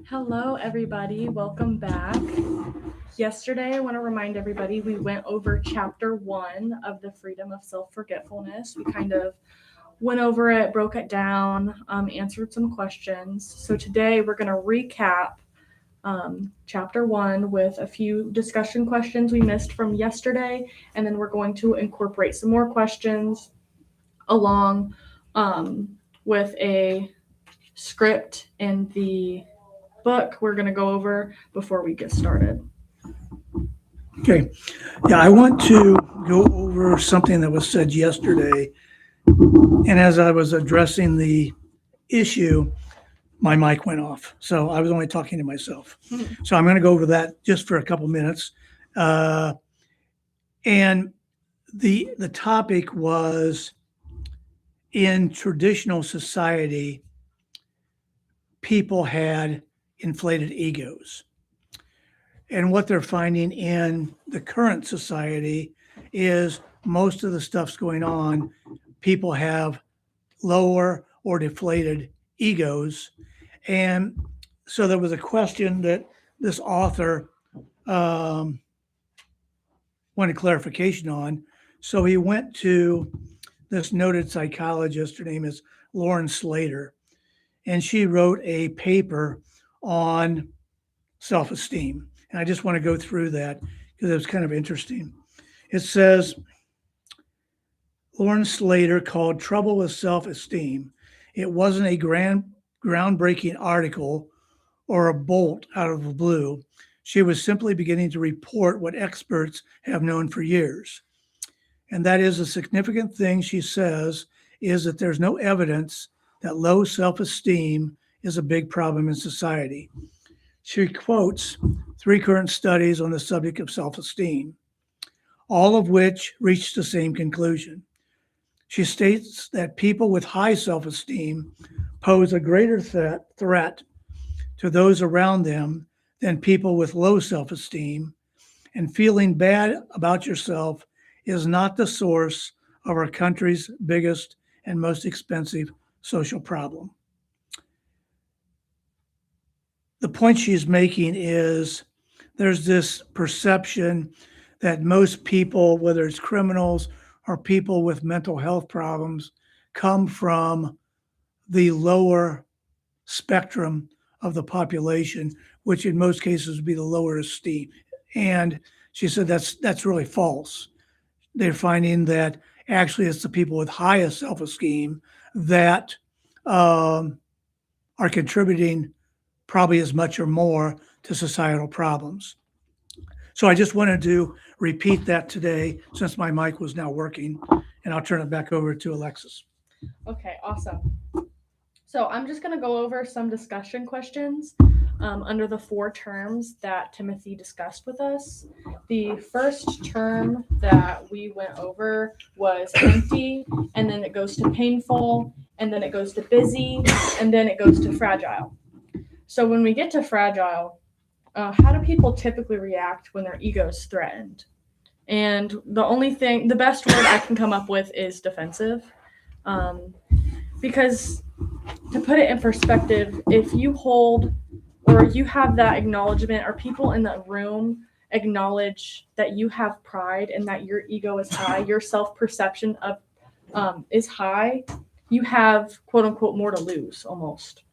Hello, everybody. Welcome back. Yesterday, I want to remind everybody we went over chapter one of the freedom of self forgetfulness. We kind of went over it, broke it down, answered some questions. So today, we're going to recap chapter one with a few discussion questions we missed from yesterday, and then we're going to incorporate some more questions along with a script in the book we're going to go over before we get started. Okay. Yeah, I want to go over something that was said yesterday. And as I was addressing the issue, my mic went off. So I was only talking to myself. So I'm going to go over that just for a couple minutes. And the topic was, in traditional society, people had inflated egos. And what they're finding in the current society is most of the stuff's going on. People have lower or deflated egos. And so there was a question that this author wanted clarification on. So he went to this noted psychologist. Her name is Lauren Slater. And she wrote a paper on self esteem. And I just want to go through that because it was kind of interesting. It says Lauren Slater called Trouble with Self Esteem. It wasn't a groundbreaking article or a bolt out of the blue. She was simply beginning to report what experts have known for years. And that is a significant thing, she says, is that there's no evidence that low self esteem is a big problem in society. She quotes 3 current studies on the subject of self-esteem, all of which reached the same conclusion. She states that people with high self-esteem pose a greater threat to those around them than people with low self-esteem, and feeling bad about yourself is not the source of our country's biggest and most expensive social problem. The point she's making is there's this perception that most people, whether it's criminals or people with mental health problems, come from the lower spectrum of the population, which in most cases would be the lower esteem. And she said that's really false. They're finding that actually it's the people with highest self-esteem that are contributing probably as much or more to societal problems. So I just wanted to repeat that today since my mic was now working, and I'll turn it back over to Alexis. Okay, awesome. So I'm just going to go over some discussion questions under the 4 terms that Timothy discussed with us. The first term that we went over was empty, and then it goes to painful, and then it goes to busy, and then it goes to fragile. So when we get to fragile, how do people typically react when their ego is threatened? And the best word I can come up with is defensive. Because to put it in perspective, if you hold or you have that acknowledgement or people in the room acknowledge that you have pride and that your ego is high, your self-perception of is high, you have quote unquote more to lose almost.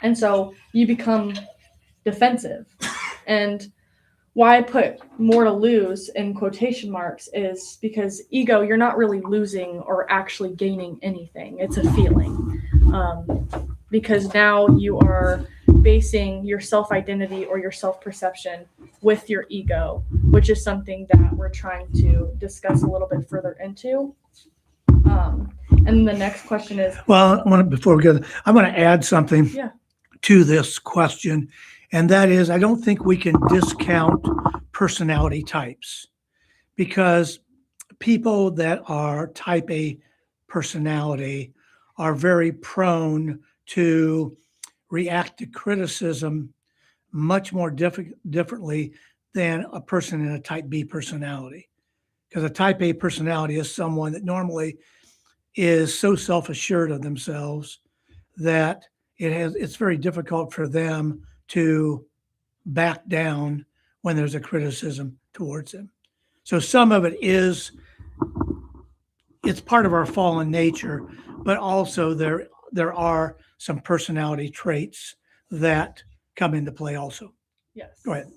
And so you become defensive. And why I put more to lose in quotation marks is because ego, you're not really losing or actually gaining anything. It's a feeling. Because now you are basing your self-identity or your self-perception with your ego, which is something that we're trying to discuss a little bit further into. And the next question is... Well, before we go, I want to add something to this question. And that is, I don't think we can discount personality types, because people that are type A personality are very prone to react to criticism much more differently than a person in a type B personality. Because a type A personality is someone that normally is so self-assured of themselves that it's very difficult for them to back down when there's a criticism towards them. So some of it is, it's part of our fallen nature, but also there are some personality traits that come into play also. Yes. Go ahead.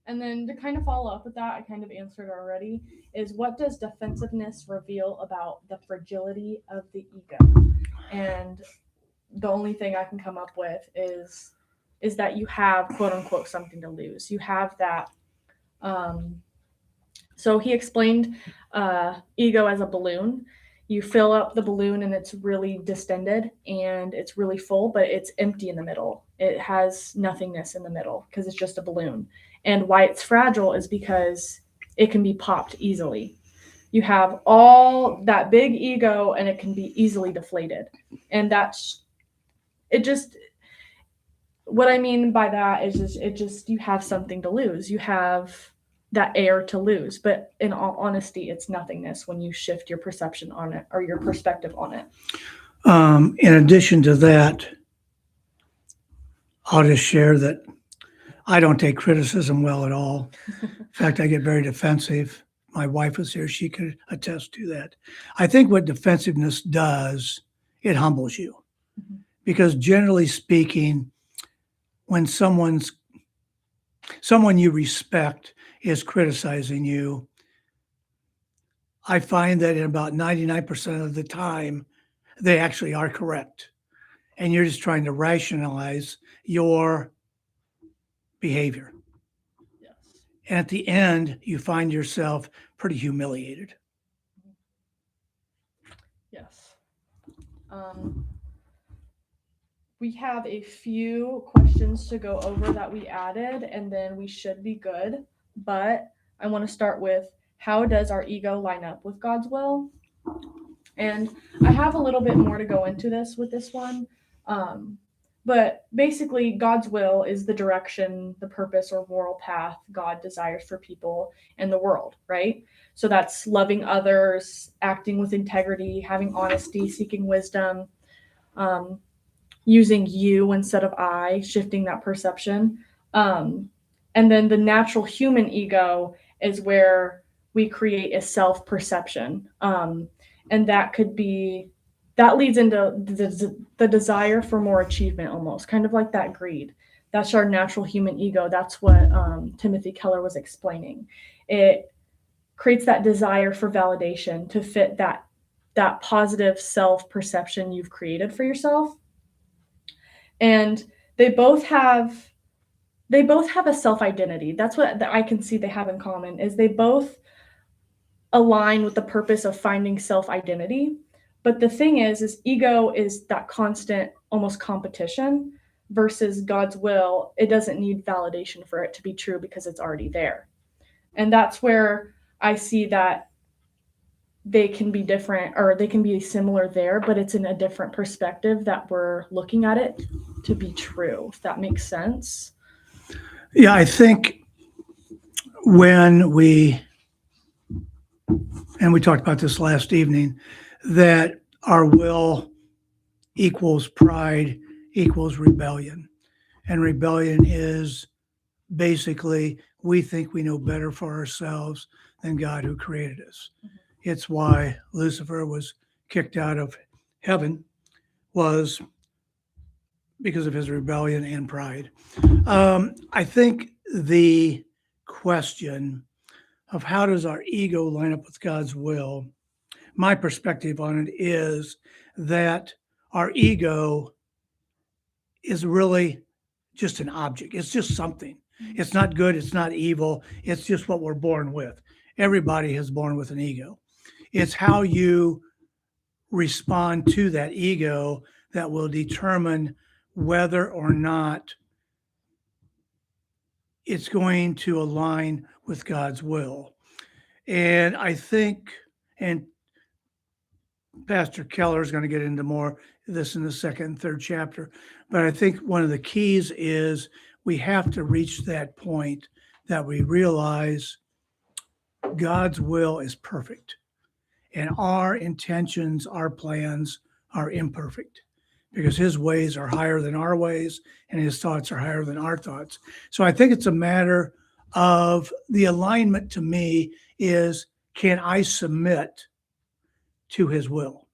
And then to kind of follow up with that, I kind of answered already, is what does defensiveness reveal about the fragility of the ego? And the only thing I can come up with is that you have quote unquote something to lose. You have that. So he explained ego as a balloon. You fill up the balloon and it's really distended and it's really full, but it's empty in the middle. It has nothingness in the middle because it's just a balloon. And why it's fragile is because it can be popped easily. You have all that big ego and it can be easily deflated. And that's it. Just what I mean by that is just you have something to lose. You have that air to lose. But in all honesty, it's nothingness when you shift your perception on it or your perspective on it. In addition to that, I'll just share that I don't take criticism well at all. In fact, I get very defensive. My wife was here. She could attest to that. I think what defensiveness does, it humbles you. Mm-hmm. Because generally speaking, when someone you respect is criticizing you, I find that in about 99% of the time, they actually are correct. And you're just trying to rationalize your behavior. Yes. And at the end, you find yourself pretty humiliated. Yes. We have a few questions to go over that we added, and then we should be good. But I want to start with, how does our ego line up with God's will? And I have a little bit more to go into this with this one. But basically, God's will is the direction, the purpose, or moral path God desires for people in the world, right? So that's loving others, acting with integrity, having honesty, seeking wisdom, using you instead of I, shifting that perception. And then the natural human ego is where we create a self-perception. And that leads into the desire for more achievement, almost kind of like that greed. That's our natural human ego. That's what Timothy Keller was explaining. It creates that desire for validation to fit that positive self-perception you've created for yourself. And they both have a self-identity. That's what I can see they have in common, is they both align with the purpose of finding self-identity. But the thing is ego is that constant, almost competition, versus God's will. It doesn't need validation for it to be true because it's already there. And that's where I see that they can be different, or they can be similar there, but it's in a different perspective that we're looking at it to be true, if that makes sense. Yeah, I think when we talked about this last evening, that our will equals pride equals rebellion. And rebellion is basically, we think we know better for ourselves than God who created us. Mm-hmm. It's why Lucifer was kicked out of heaven, was because of his rebellion and pride. I think the question of how does our ego line up with God's will, my perspective on it is that our ego is really just an object. It's just something. It's not good. It's not evil. It's just what we're born with. Everybody is born with an ego. It's how you respond to that ego that will determine whether or not it's going to align with God's will. And I think, and Pastor Keller is going to get into more of this in the second and third chapter, but I think one of the keys is we have to reach that point that we realize God's will is perfect and our intentions, our plans are imperfect. because his ways are higher than our ways and his thoughts are higher than our thoughts. So I think it's a matter of the alignment to me is, can I submit to his will?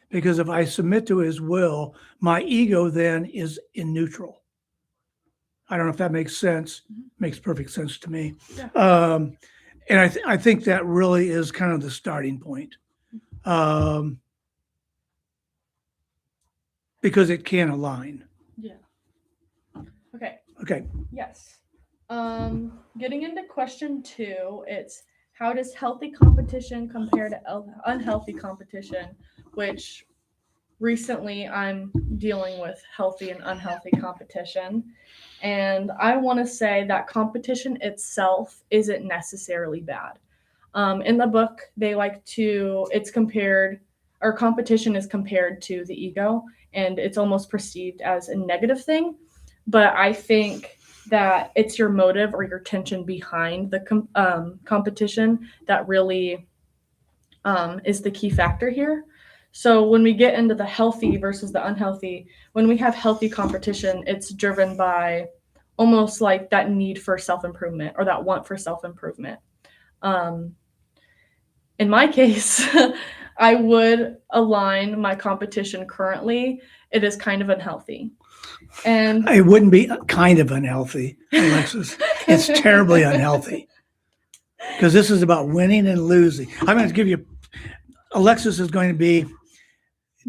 Because if I submit to his will, my ego then is in neutral. I don't know if that makes sense. Makes perfect sense to me. Yeah. And I think that really is kind of the starting point. Because it can align. Yeah. Okay. Okay. Yes. Getting into question 2, it's how does healthy competition compare to unhealthy competition, which recently I'm dealing with healthy and unhealthy competition. And I want to say that competition itself isn't necessarily bad. In the book, it's compared, or competition is compared to the ego, and it's almost perceived as a negative thing. But I think that it's your motive or your tension behind the competition that really is the key factor here. So when we get into the healthy versus the unhealthy, when we have healthy competition, it's driven by almost like that need for self-improvement or that want for self-improvement. In my case, I would align my competition currently. It is kind of unhealthy. And it wouldn't be kind of unhealthy, Alexis. It's terribly unhealthy. Because this is about winning and losing. I'm going to give you, Alexis is going to be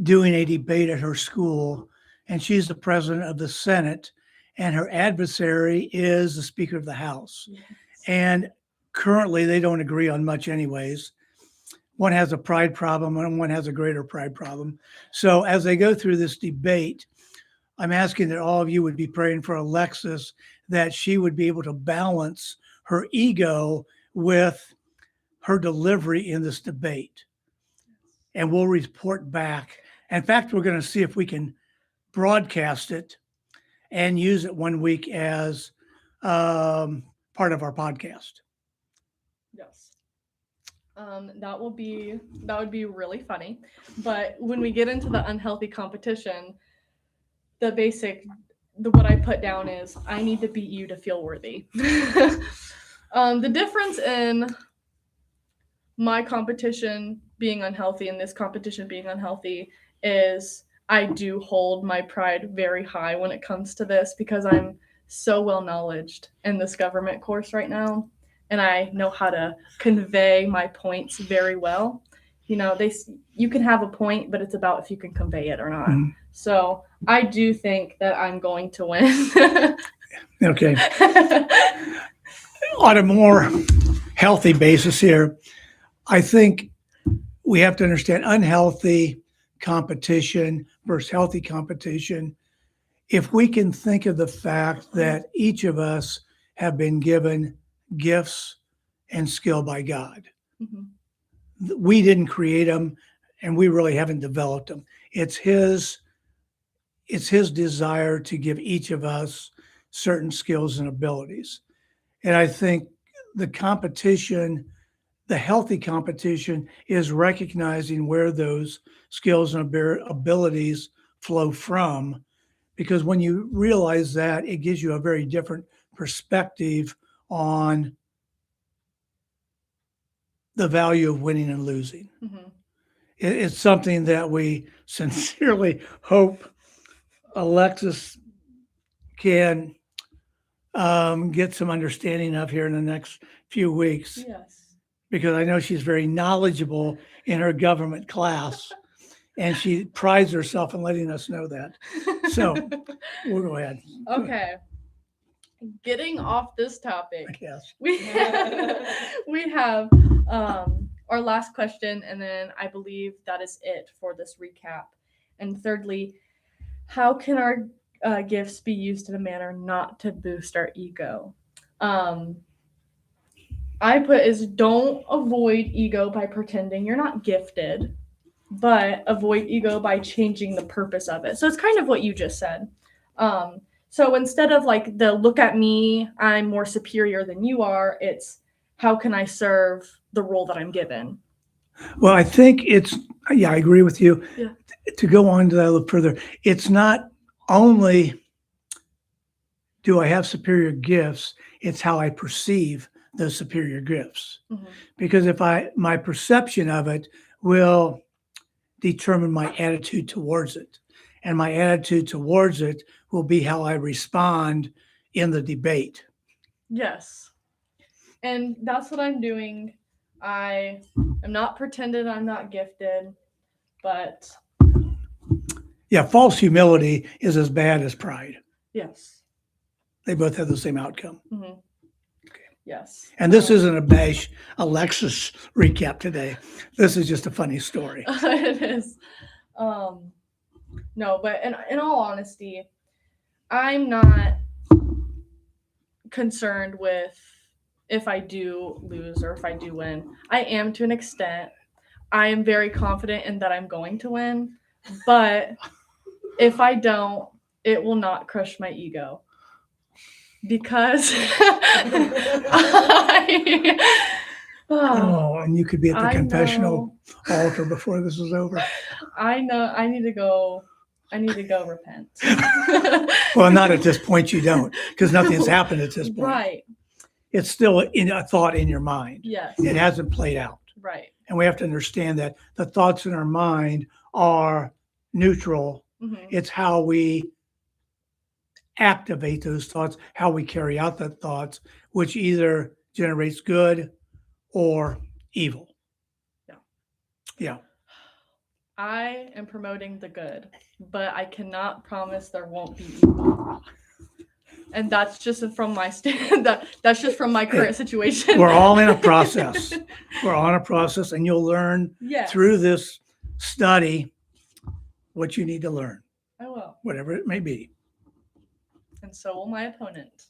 doing a debate at her school, and she's the president of the Senate, and her adversary is the Speaker of the House. Yes. And currently, they don't agree on much, anyways. One has a pride problem, and one has a greater pride problem. So, as they go through this debate, I'm asking that all of you would be praying for Alexis, that she would be able to balance her ego with her delivery in this debate. And we'll report back. In fact, we're going to see if we can broadcast it and use it one week as part of our podcast. Yes. That would be really funny. But when we get into the unhealthy competition, what I put down is I need to beat you to feel worthy. The difference in my competition being unhealthy and this competition being unhealthy is I do hold my pride very high when it comes to this because I'm so well knowledged in this government course right now, and I know how to convey my points very well. You can have a point, but it's about if you can convey it or not. Mhm. So I do think that I'm going to win. Okay. On a more healthy basis here, I think we have to understand unhealthy competition versus healthy competition. If we can think of the fact that each of us have been given gifts and skill by God, we didn't create them, and we really haven't developed them. It's His desire to give each of us certain skills and abilities. And I think the competition, the healthy competition, is recognizing where those skills and abilities flow from. Because when you realize that, it gives you a very different perspective on the value of winning and losing. Mm-hmm. It's something that we sincerely hope Alexis can get some understanding of here in the next few weeks. Yes. Because I know she's very knowledgeable in her government class, and she prides herself in letting us know that. So we'll go ahead. Okay. Getting off this topic, Yes. we have our last question, and then I believe that is it for this recap. And thirdly, how can our gifts be used in a manner not to boost our ego? I put is don't avoid ego by pretending you're not gifted, but avoid ego by changing the purpose of it. So it's kind of what you just said. So instead of like the look at me, I'm more superior than you are, it's how can I serve the role that I'm given? Well, I think yeah, I agree with you. Yeah. To go on to that a little further, it's not only do I have superior gifts, it's how I perceive those superior gifts. Mhm. Because my perception of it will determine my attitude towards it. And my attitude towards it will be how I respond in the debate. Yes. And that's what I'm doing. I am not pretending I'm not gifted, but Yeah, false humility is as bad as pride. yes. They both have the same outcome. Hmm. Yes. And this isn't a bash Alexis recap today. This is just a funny story. It is. No, but in all honesty, I'm not concerned with if I do lose or if I do win. I am to an extent. I am very confident in that I'm going to win, but if I don't, it will not crush my ego. Because Oh, and you could be at the I confessional know, altar before this is over. I know I need to go repent. Well, not at this point, you don't, because nothing's happened at this point. Right. It's still in a thought in your mind. Yes. It hasn't played out. Right. And we have to understand that the thoughts in our mind are neutral. Mm-hmm. It's how we activate those thoughts, how we carry out the thoughts, which either generates good or evil. Yeah. Yeah. I am promoting the good, but I cannot promise there won't be evil. And that's just from my that's just from my current situation. We're all in a process. We're on a process, and you'll learn Yes. through this study what you need to learn, I will. whatever it may be. And so will my opponent.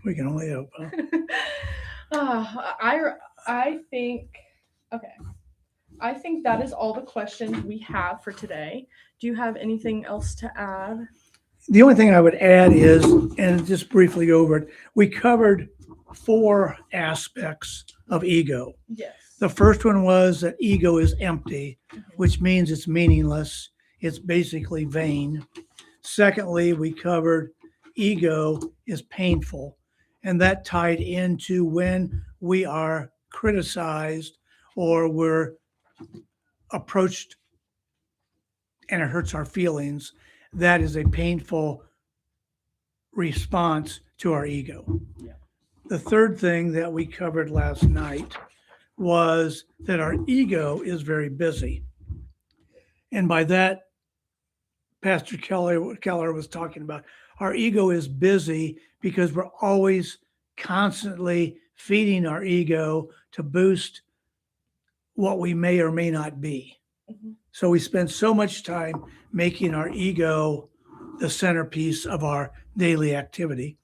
We can only hope. Huh? I think okay. I think that is all the questions we have for today. Do you have anything else to add? The only thing I would add is, and just briefly go over it, we covered 4 aspects of ego. Yes. The first one was that ego is empty, which means it's meaningless. It's basically vain. Secondly, we covered ego is painful, and that tied into when we are criticized or we're approached and it hurts our feelings. That is a painful response to our ego. Yeah. The third thing that we covered last night was that our ego is very busy. And by that, Pastor Keller was talking about our ego is busy because we're always constantly feeding our ego to boost what we may or may not be. Mm-hmm. So we spend so much time making our ego the centerpiece of our daily activity.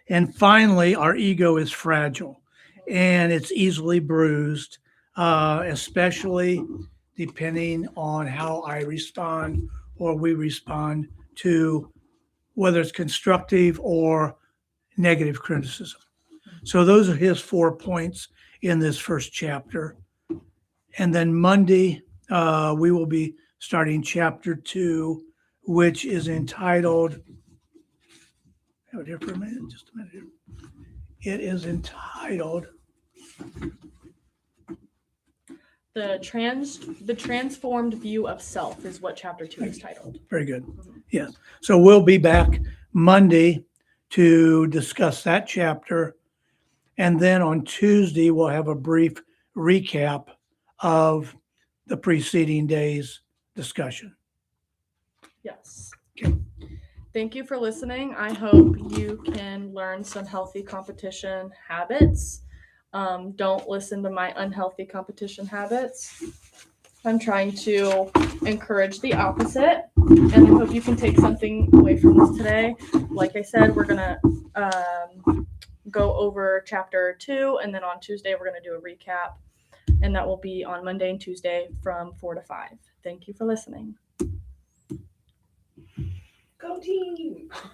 And finally, our ego is fragile and it's easily bruised, especially depending on how I respond or we respond to whether it's constructive or negative criticism. So those are his 4 points in this first chapter. And then Monday, we will be starting chapter 2, which is entitled, have it here for a minute, just a minute here. It is entitled The transformed view of self is what chapter 2 is titled. Very good. Yes. So we'll be back Monday to discuss that chapter. And then on Tuesday, we'll have a brief recap of the preceding day's discussion. Yes. Okay. Thank you for listening. I hope you can learn some healthy competition habits. Don't listen to my unhealthy competition habits. I'm trying to encourage the opposite, and I hope you can take something away from this today. Like I said, we're going to go over chapter 2, and then on Tuesday, we're going to do a recap, and that will be on Monday and Tuesday from 4 to 5. Thank you for listening. Go team!